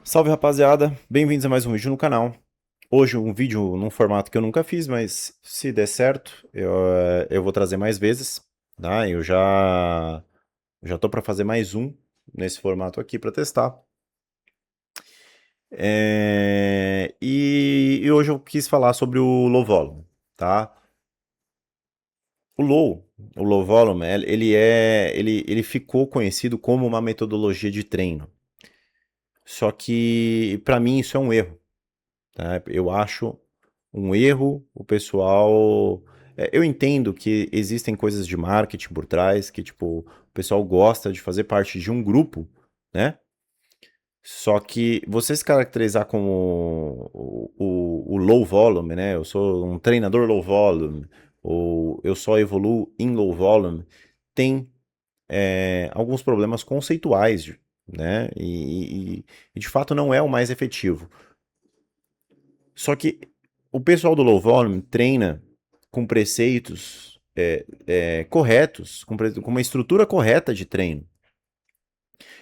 Salve rapaziada, bem-vindos a mais um vídeo no canal. Hoje um vídeo num formato que eu nunca fiz, mas se der certo, eu vou trazer mais vezes, tá? Eu já tô para fazer mais um nesse formato aqui para testar. E hoje eu quis falar sobre o low volume, tá? O low, o low volume, ele ficou conhecido como uma metodologia de treino. Só que para mim isso é um erro. Tá? Eu acho um erro o pessoal. Eu entendo que existem coisas de marketing por trás, que tipo, o pessoal gosta de fazer parte de um grupo, né? Só que você se caracterizar como o low volume, né? Eu sou um treinador low volume, ou eu só evoluo em low volume, tem alguns problemas conceituais, né? E de fato não é o mais efetivo. Só que o pessoal do low volume treina com preceitos corretos, com uma estrutura correta de treino.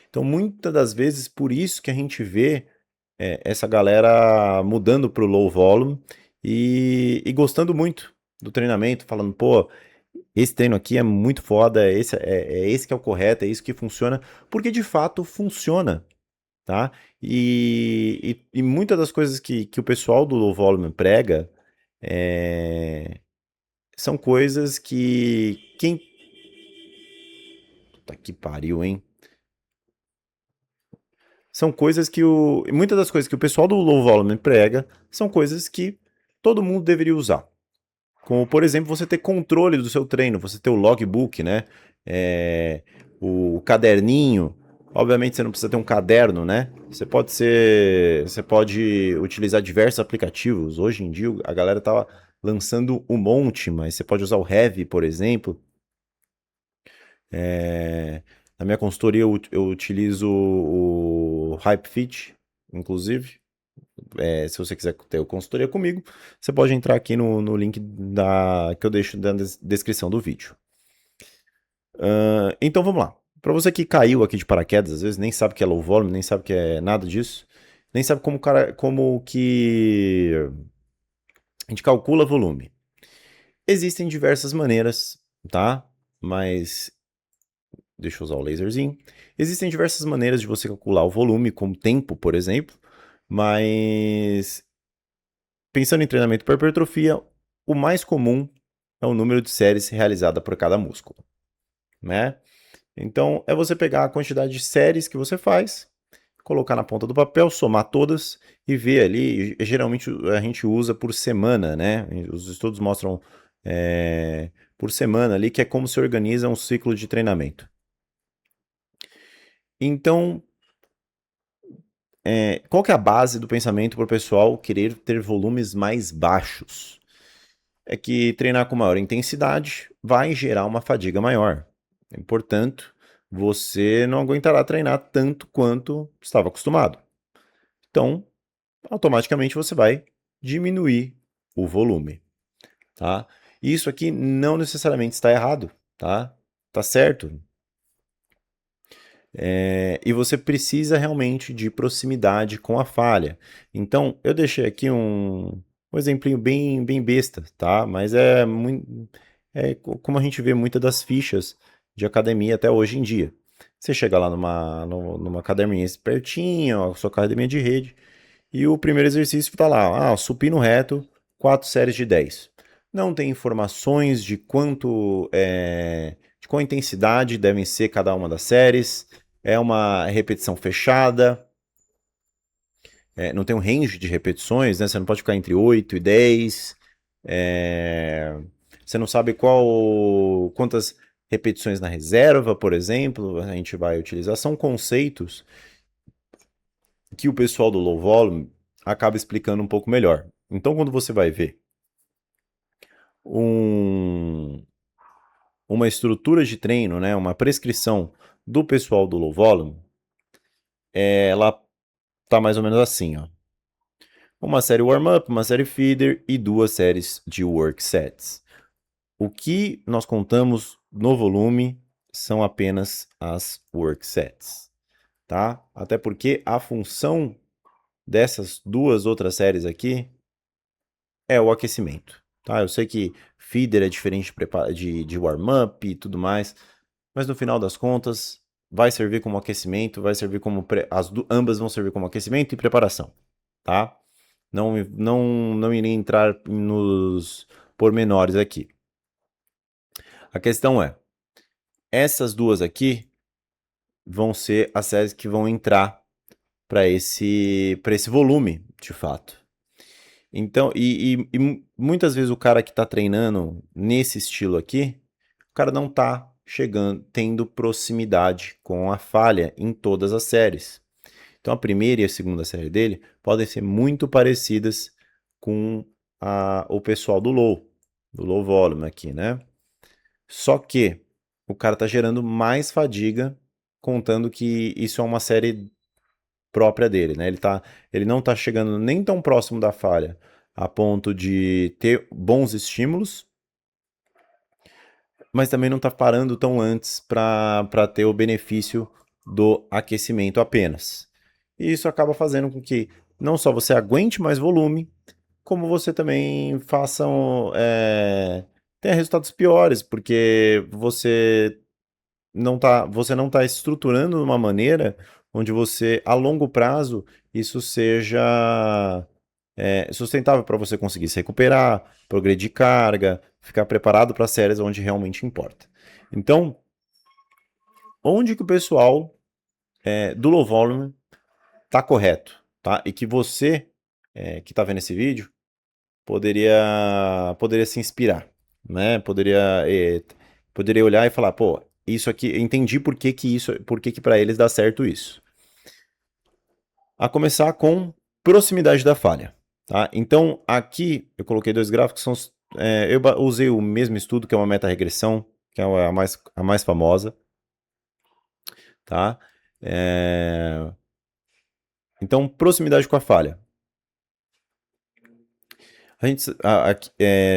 Então, muitas das vezes, por isso que a gente vê essa galera mudando para o low volume e gostando muito do treinamento, falando, pô, esse treino aqui é muito foda, esse que é o correto, é isso que funciona, porque de fato funciona, tá? E muitas das coisas que o pessoal do low volume prega é, são coisas que quem... Puta que pariu, hein? São coisas que muitas das coisas que o pessoal do low volume prega são coisas que todo mundo deveria usar. Como, por exemplo, você ter controle do seu treino, você ter o logbook, né? É, o caderninho. Obviamente você não precisa ter um caderno, né? Você pode utilizar diversos aplicativos. Hoje em dia a galera tá lançando um monte, mas você pode usar o Heavy, por exemplo. É, na minha consultoria eu utilizo o HypeFit, inclusive. Se você quiser ter consultoria comigo, você pode entrar aqui no link que eu deixo na descrição do vídeo. Então vamos lá. Para você que caiu aqui de paraquedas, às vezes nem sabe o que é low volume, nem sabe o que é nada disso, nem sabe como que a gente calcula volume. Existem diversas maneiras, tá? Mas deixa eu usar o laserzinho. Existem diversas maneiras de você calcular o volume, como tempo, por exemplo, mas pensando em treinamento por hipertrofia, o mais comum é o número de séries realizada por cada músculo, né? Então, é você pegar a quantidade de séries que você faz, colocar na ponta do papel, somar todas e ver ali. Geralmente a gente usa por semana, né? Os estudos mostram por semana ali, que é como se organiza um ciclo de treinamento. Então, qual que é a base do pensamento para o pessoal querer ter volumes mais baixos? É que treinar com maior intensidade vai gerar uma fadiga maior. E, portanto, você não aguentará treinar tanto quanto estava acostumado. Então, automaticamente você vai diminuir o volume, tá? Isso aqui não necessariamente está errado, tá? Tá certo. E você precisa realmente de proximidade com a falha. Então, eu deixei aqui um exemplinho bem besta, tá? Mas é muito, como a gente vê muitas das fichas de academia até hoje em dia. Você chega lá numa academia pertinho, a sua academia de rede, e o primeiro exercício está lá, supino reto, 4 séries de 10. Não tem informações de qual intensidade devem ser cada uma das séries. É uma repetição fechada, não tem um range de repetições, né? Você não pode ficar entre 8 e 10. Você não sabe quantas repetições na reserva, por exemplo, a gente vai utilizar. São conceitos que o pessoal do low volume acaba explicando um pouco melhor. Então, quando você vai ver um, uma estrutura de treino, né, uma prescrição do pessoal do low volume, ela tá mais ou menos assim, ó. Uma série warm-up, uma série feeder e duas séries de work sets. O que nós contamos no volume são apenas as work sets, tá? Até porque a função dessas duas outras séries aqui é o aquecimento, tá? Eu sei que feeder é diferente de warm-up e tudo mais, mas no final das contas vai servir como aquecimento, vai servir como ambas vão servir como aquecimento e preparação, tá? Não irei entrar nos pormenores aqui. A questão é, essas duas aqui vão ser as séries que vão entrar para esse volume, de fato. Então, muitas vezes o cara que está treinando nesse estilo aqui, o cara não está chegando, tendo proximidade com a falha em todas as séries. Então, a primeira e a segunda série dele podem ser muito parecidas com o pessoal do low volume aqui, né? Só que o cara está gerando mais fadiga, contando que isso é uma série própria dele, né? Ele não está chegando nem tão próximo da falha a ponto de ter bons estímulos, mas também não está parando tão antes para ter o benefício do aquecimento apenas. E isso acaba fazendo com que não só você aguente mais volume, como você também tenha resultados piores, porque você não tá estruturando de uma maneira onde você, a longo prazo, isso seja sustentável para você conseguir se recuperar, progredir carga, ficar preparado para séries onde realmente importa. Então, onde que o pessoal do low volume tá correto, tá? E que você que está vendo esse vídeo poderia se inspirar, né? Poderia olhar e falar, pô, isso aqui, entendi por que para eles dá certo isso. A começar com proximidade da falha, tá? Então, aqui eu coloquei dois gráficos, eu usei o mesmo estudo, que é uma meta-regressão, que é a mais famosa, tá? Então, proximidade com a falha.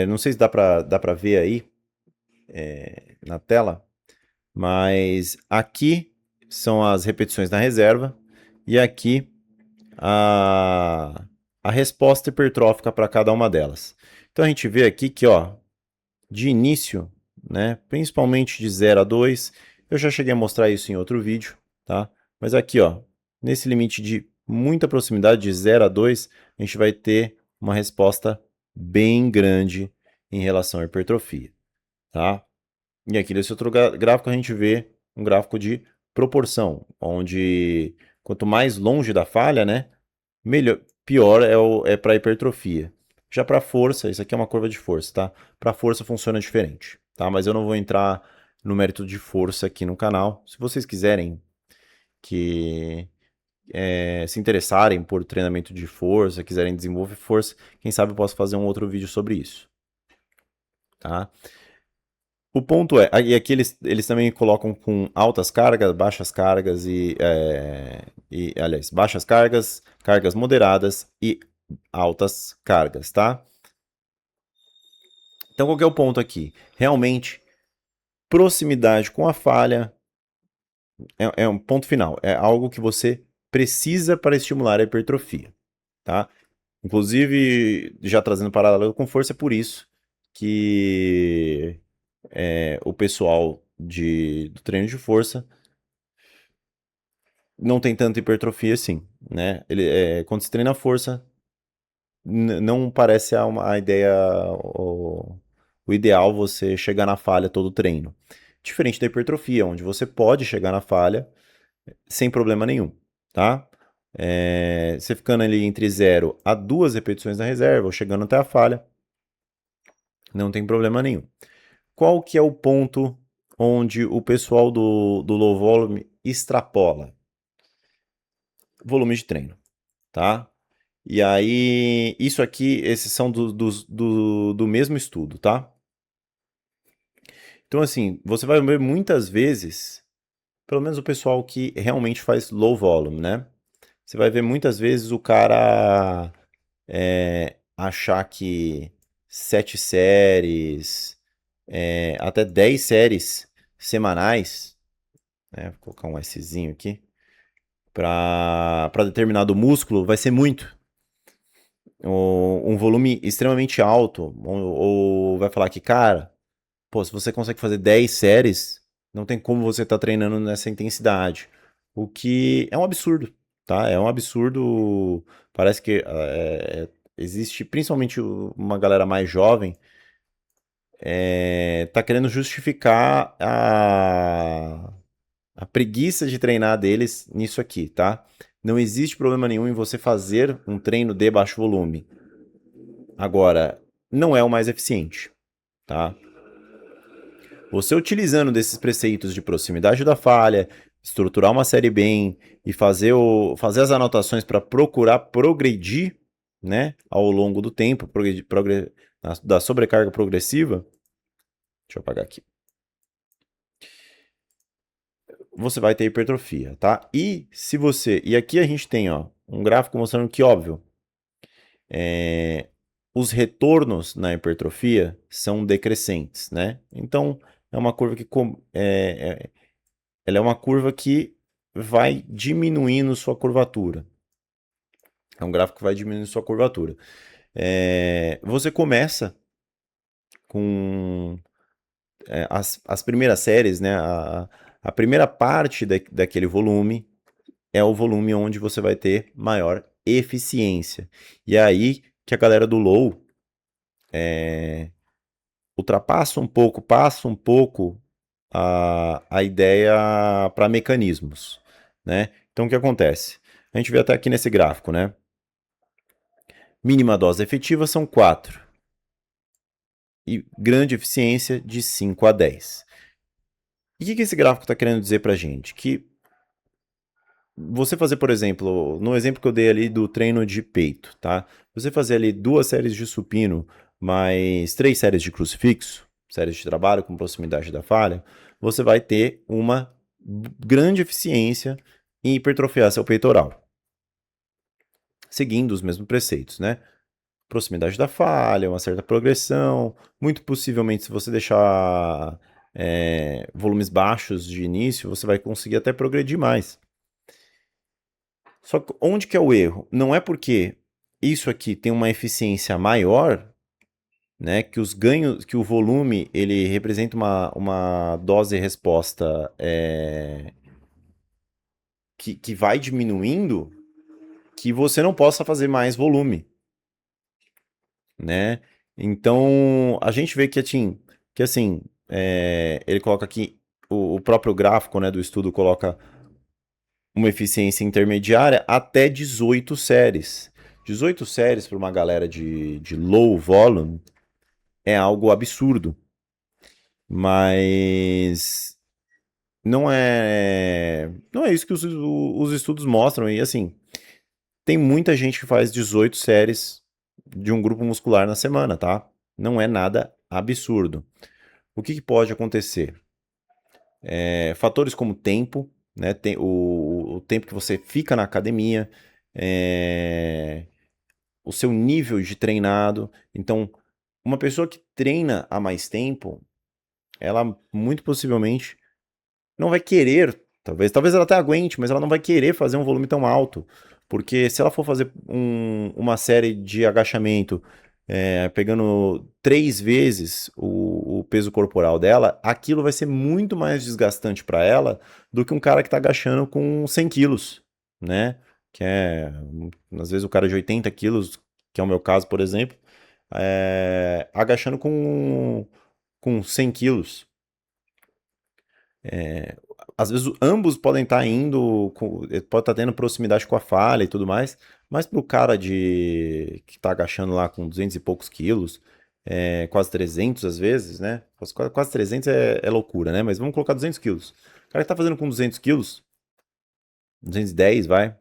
Não sei se dá pra ver aí na tela, mas aqui são as repetições na reserva e aqui a, a resposta hipertrófica para cada uma delas. Então a gente vê aqui que, ó, de início, né, principalmente de 0 a 2, eu já cheguei a mostrar isso em outro vídeo, tá? Mas aqui, ó, nesse limite de muita proximidade de 0 a 2, a gente vai ter uma resposta bem grande em relação à hipertrofia, tá? E aqui nesse outro gráfico a gente vê um gráfico de proporção, onde quanto mais longe da falha, né, pior é para hipertrofia. Já para força, isso aqui é uma curva de força, tá? Para força funciona diferente, tá? Mas eu não vou entrar no mérito de força aqui no canal. Se vocês quiserem que se interessarem por treinamento de força, quiserem desenvolver força, quem sabe eu posso fazer um outro vídeo sobre isso, tá? O ponto e aqui eles também colocam com altas cargas, baixas cargas aliás, baixas cargas, cargas moderadas e altas cargas, tá? Então, qual que é o ponto aqui? Realmente, proximidade com a falha é um ponto final. É algo que você precisa para estimular a hipertrofia, tá? Inclusive, já trazendo paralelo com força, é por isso que o pessoal do treino de força não tem tanta hipertrofia assim, né? Quando se treina força, não parece a ideia, o ideal você chegar na falha todo treino. Diferente da hipertrofia, onde você pode chegar na falha sem problema nenhum, tá? Você ficando ali entre 0 a 2 repetições na reserva, ou chegando até a falha, não tem problema nenhum. Qual que é o ponto onde o pessoal do low volume extrapola? Volume de treino, tá? E aí, isso aqui, esses são do mesmo estudo, tá? Então, assim, você vai ver muitas vezes, pelo menos o pessoal que realmente faz low volume, né? Você vai ver muitas vezes o cara achar que 7 séries, até 10 séries semanais, né? Vou colocar um Szinho aqui, para determinado músculo vai ser muito. Um volume extremamente alto. Ou vai falar que, cara, pô, se você consegue fazer 10 séries, não tem como você estar treinando nessa intensidade. O que é um absurdo, tá? É um absurdo. Parece que existe, principalmente uma galera mais jovem, tá querendo justificar a preguiça de treinar deles nisso aqui, tá? Não existe problema nenhum em você fazer um treino de baixo volume. Agora, não é o mais eficiente, tá? Você utilizando desses preceitos de proximidade da falha, estruturar uma série bem e fazer as anotações para procurar progredir, né, ao longo do tempo, da sobrecarga progressiva. Deixa eu apagar aqui. Você vai ter hipertrofia, tá? E aqui a gente tem, ó, um gráfico mostrando que, óbvio, os retornos na hipertrofia são decrescentes, né? Então, é uma curva que ela é uma curva que vai diminuindo sua curvatura. É um gráfico que vai diminuindo sua curvatura. Você começa com as primeiras séries, né? A primeira parte daquele volume é o volume onde você vai ter maior eficiência. E é aí que a galera do low ultrapassa um pouco, passa um pouco a ideia para mecanismos, né? Então o que acontece? A gente vê até aqui nesse gráfico, né? Mínima dose efetiva são 4 e grande eficiência de 5 a 10. E o que esse gráfico está querendo dizer para a gente? Que você fazer, por exemplo, no exemplo que eu dei ali do treino de peito, tá? Você fazer ali 2 séries de supino mais 3 séries de crucifixo, séries de trabalho com proximidade da falha, você vai ter uma grande eficiência em hipertrofiar seu peitoral. Seguindo os mesmos preceitos, né? Proximidade da falha, uma certa progressão. Muito possivelmente, se você deixar volumes baixos de início, você vai conseguir até progredir mais. Só que onde que é o erro? Não é porque isso aqui tem uma eficiência maior, né, que os ganhos, que o volume ele representa uma dose-resposta que vai diminuindo, que você não possa fazer mais volume, né? Então a gente vê que assim, ele coloca aqui o próprio gráfico, né, do estudo coloca uma eficiência intermediária até 18 séries. 18 séries para uma galera de low volume é algo absurdo, mas não é isso que os estudos mostram. E assim, tem muita gente que faz 18 séries de um grupo muscular na semana, tá? Não é nada absurdo. O que pode acontecer? Fatores como tempo, né? O tempo que você fica na academia, o seu nível de treinado. Então, uma pessoa que treina há mais tempo, ela muito possivelmente não vai querer, talvez ela até aguente, mas ela não vai querer fazer um volume tão alto. Porque se ela for fazer uma série de agachamento pegando 3 vezes o peso corporal dela, aquilo vai ser muito mais desgastante para ela do que um cara que está agachando com 100 quilos, né? Que às vezes o cara de 80 quilos, que é o meu caso, por exemplo, agachando com 100 quilos. Às vezes ambos podem estar pode estar tendo proximidade com a falha e tudo mais, mas para o cara que está agachando lá com 200 e poucos quilos, quase 300 às vezes, né? Quase 300 é loucura, né? Mas vamos colocar 200 quilos. O cara que está fazendo com 200 quilos, 210 vai,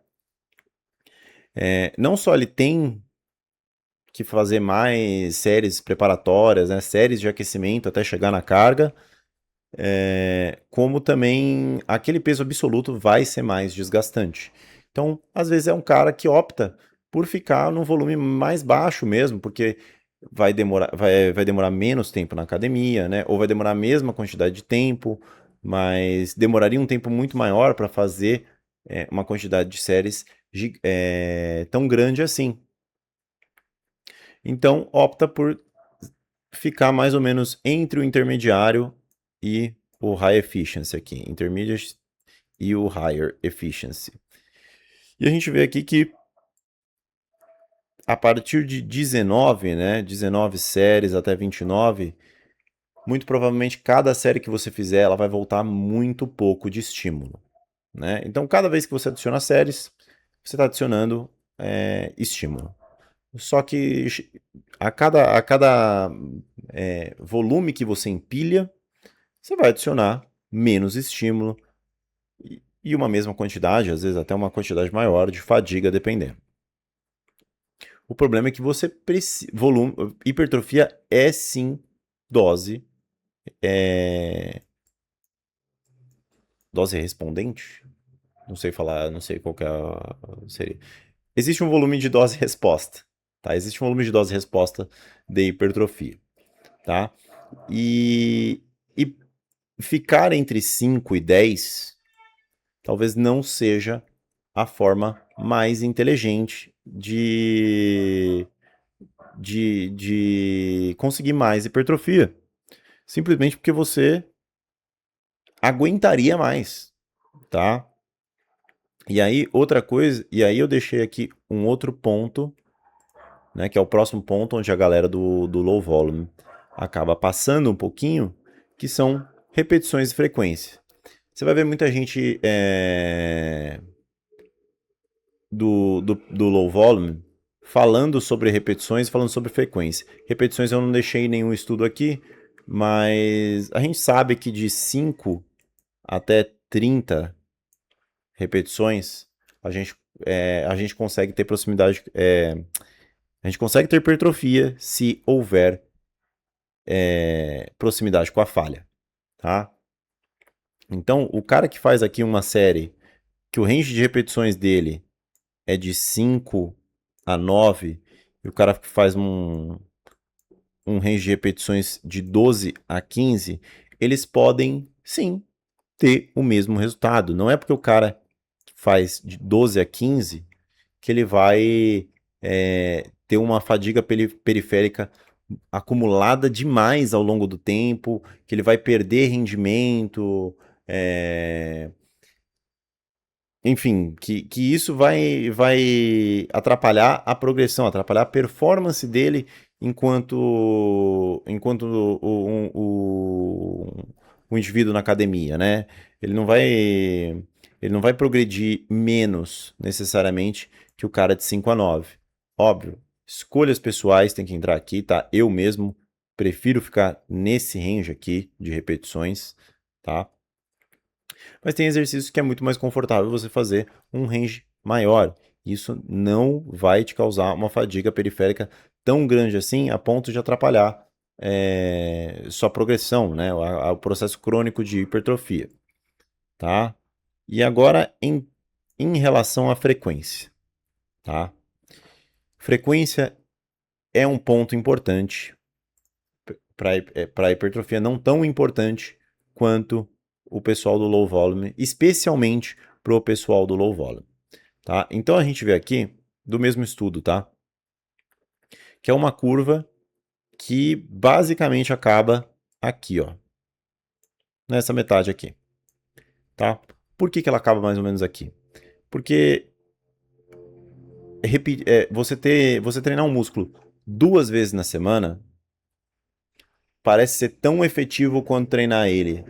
não só ele tem que fazer mais séries preparatórias, né? Séries de aquecimento até chegar na carga, como também aquele peso absoluto vai ser mais desgastante. Então, às vezes é um cara que opta por ficar num volume mais baixo mesmo, porque vai demorar menos tempo na academia, né? Ou vai demorar a mesma quantidade de tempo, mas demoraria um tempo muito maior para fazer uma quantidade de séries tão grande assim. Então, opta por ficar mais ou menos entre o intermediário e o high efficiency aqui. Intermediate e o higher efficiency. E a gente vê aqui que a partir de 19, né, 19 séries até 29, muito provavelmente cada série que você fizer, ela vai voltar muito pouco de estímulo, né? Então, cada vez que você adiciona séries, você está adicionando estímulo. Só que a cada volume que você empilha, você vai adicionar menos estímulo e uma mesma quantidade, às vezes até uma quantidade maior de fadiga, dependendo. O problema é que você precisa. Hipertrofia é sim dose. Dose respondente? Não sei falar, não sei qual que seria. Existe um volume de dose-resposta, tá? Existe um volume de dose-resposta de hipertrofia, tá? E ficar entre 5 e 10 talvez não seja a forma mais inteligente de conseguir mais hipertrofia. Simplesmente porque você aguentaria mais, tá? E aí, outra coisa, e aí eu deixei aqui um outro ponto, né, que é o próximo ponto onde a galera do low volume acaba passando um pouquinho, que são repetições e frequência. Você vai ver muita gente do low volume falando sobre repetições e falando sobre frequência. Repetições eu não deixei nenhum estudo aqui, mas a gente sabe que de 5 até 30 repetições, a gente consegue ter proximidade. A gente consegue ter hipertrofia se houver proximidade com a falha, tá? Então, o cara que faz aqui uma série que o range de repetições dele é de 5 a 9, e o cara que faz um range de repetições de 12 a 15, eles podem, sim, ter o mesmo resultado. Não é porque o cara faz de 12 a 15 que ele vai ter uma fadiga periférica acumulada demais ao longo do tempo, que ele vai perder rendimento, enfim, que isso vai atrapalhar a progressão, atrapalhar a performance dele enquanto o indivíduo na academia, né? Ele não vai, ele não vai progredir menos necessariamente que o cara de 5 a 9. Óbvio, escolhas pessoais tem que entrar aqui, tá? Eu mesmo prefiro ficar nesse range aqui de repetições, tá? Mas tem exercícios que é muito mais confortável você fazer um range maior. Isso não vai te causar uma fadiga periférica tão grande assim a ponto de atrapalhar sua progressão, né? O processo crônico de hipertrofia, tá? E agora em relação à frequência, tá? Frequência é um ponto importante para a hipertrofia, não tão importante quanto o pessoal do low volume, especialmente para o pessoal do low volume, tá? Então a gente vê aqui do mesmo estudo, tá? Que é uma curva que basicamente acaba aqui, ó, nessa metade aqui, tá? Por que ela acaba mais ou menos aqui? Porque você treinar um músculo 2 vezes na semana parece ser tão efetivo quanto treinar ele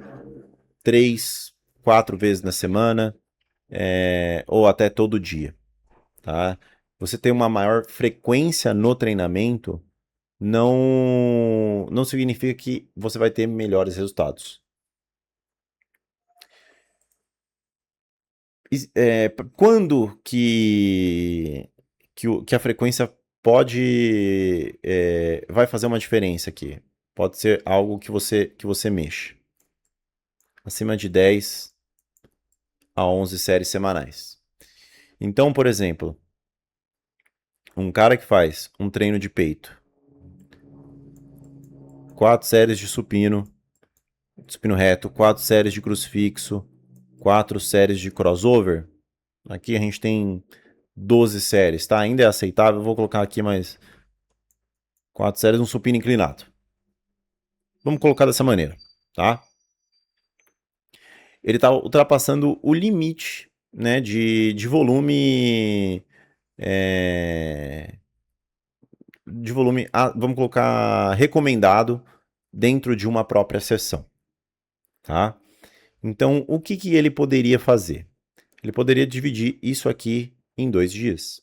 3, 4 vezes na semana, ou até todo dia, tá? Você ter uma maior frequência no treinamento não significa que você vai ter melhores resultados. Quando que a frequência vai fazer uma diferença aqui? Pode ser algo que você mexa. Acima de 10 a 11 séries semanais. Então, por exemplo, um cara que faz um treino de peito, 4 séries de supino reto, 4 séries de crucifixo, 4 séries de crossover, Aqui a gente tem 12 séries, tá? Ainda é aceitável. Eu vou colocar aqui mais 4 séries, um supino inclinado. Vamos colocar dessa maneira, tá? Ele está ultrapassando o limite, né, de volume, vamos colocar recomendado dentro de uma própria sessão, tá? Então, o que que ele poderia fazer? Ele poderia dividir isso aqui em 2 dias,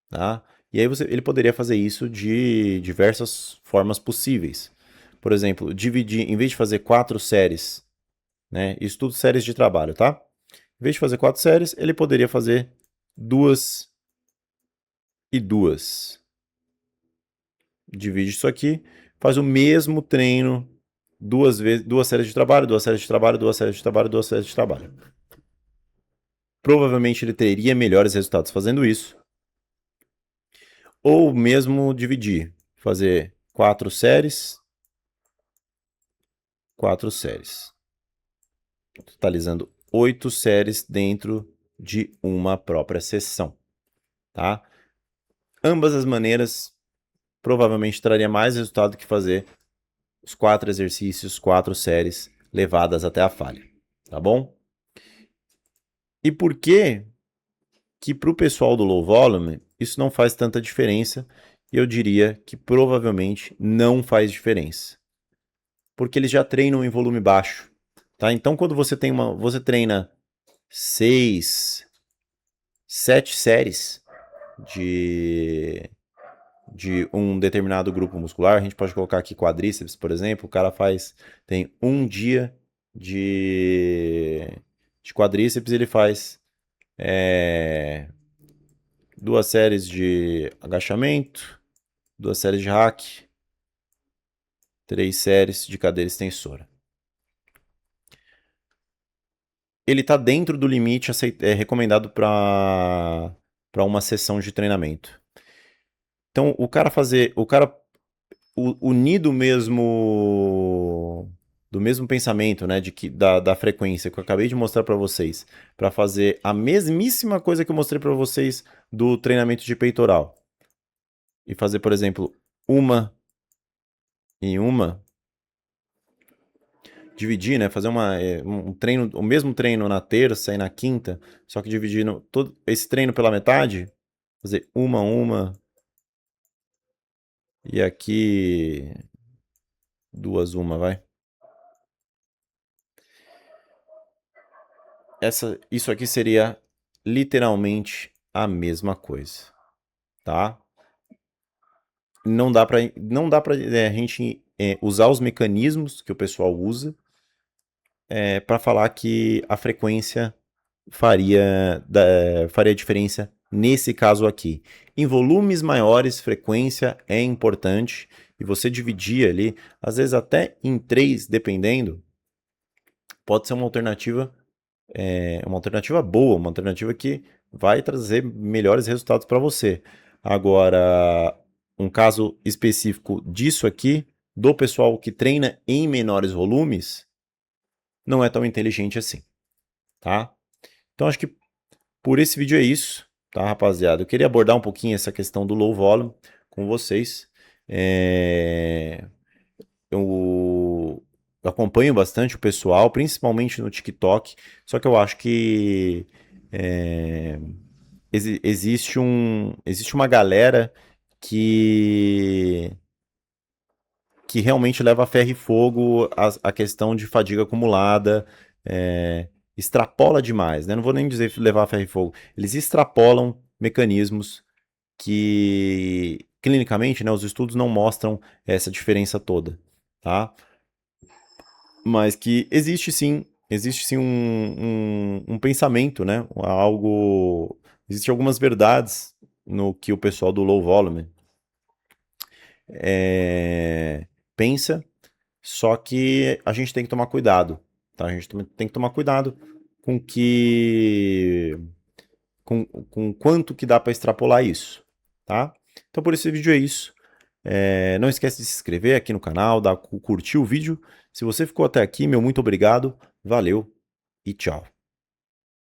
tá? E aí ele poderia fazer isso de diversas formas possíveis. Por exemplo, dividir, em vez de fazer 4 séries, né? Isso tudo séries de trabalho, tá? Em vez de fazer 4 séries, ele poderia fazer 2 e 2. Divide isso aqui, faz o mesmo treino 2 vezes, 2 séries de trabalho, 2 séries de trabalho, 2 séries de trabalho, 2 séries de trabalho. Provavelmente ele teria melhores resultados fazendo isso. Ou mesmo dividir, fazer 4 séries, 4 séries, totalizando 8 séries dentro de uma própria sessão, tá? Ambas as maneiras provavelmente traria mais resultado que fazer os 4 exercícios, 4 séries levadas até a falha, tá bom? E por que para o pessoal do low volume isso não faz tanta diferença? E eu diria que provavelmente não faz diferença, porque eles já treinam em volume baixo, tá? Então quando você treina 6, 7 séries de um determinado grupo muscular, a gente pode colocar aqui quadríceps, por exemplo, o cara tem um dia de quadríceps, ele faz 2 séries de agachamento, 2 séries de hack, 3 séries de cadeira extensora. Ele está dentro do limite recomendado para uma sessão de treinamento. Então, o cara unir do mesmo pensamento, né, da frequência que eu acabei de mostrar para vocês, para fazer a mesmíssima coisa que eu mostrei para vocês do treinamento de peitoral. E fazer, por exemplo, uma em uma, dividir, né, fazer um treino, o mesmo treino na terça e na quinta, só que dividindo todo esse treino pela metade, fazer uma e aqui 2 vai. Isso aqui seria literalmente a mesma coisa, tá? Não dá para a gente usar os mecanismos que o pessoal usa para falar que a frequência faria diferença nesse caso aqui. Em volumes maiores, frequência é importante e você dividir ali, às vezes até em 3, dependendo, pode ser uma alternativa boa, uma alternativa que vai trazer melhores resultados para você. Agora, um caso específico disso aqui, do pessoal que treina em menores volumes, não é tão inteligente assim, tá? Então, acho que por esse vídeo é isso, tá, rapaziada? Eu queria abordar um pouquinho essa questão do low volume com vocês. Eu acompanho bastante o pessoal, principalmente no TikTok, só que eu acho que é, existe uma galera que, que realmente leva a ferro e fogo a questão de fadiga acumulada, extrapola demais, né? Não vou nem dizer levar a ferro e fogo, eles extrapolam mecanismos que clinicamente, né, os estudos não mostram essa diferença toda, tá? Mas que existe sim um pensamento, né? Existem algumas verdades no que o pessoal do low volume pensa, só que a gente tem que tomar cuidado, tá? A gente tem que tomar cuidado com que com quanto que dá para extrapolar isso, tá? Então por esse vídeo é isso. Não esquece de se inscrever aqui no canal, curtir o vídeo. Se você ficou até aqui, meu muito obrigado, valeu e tchau.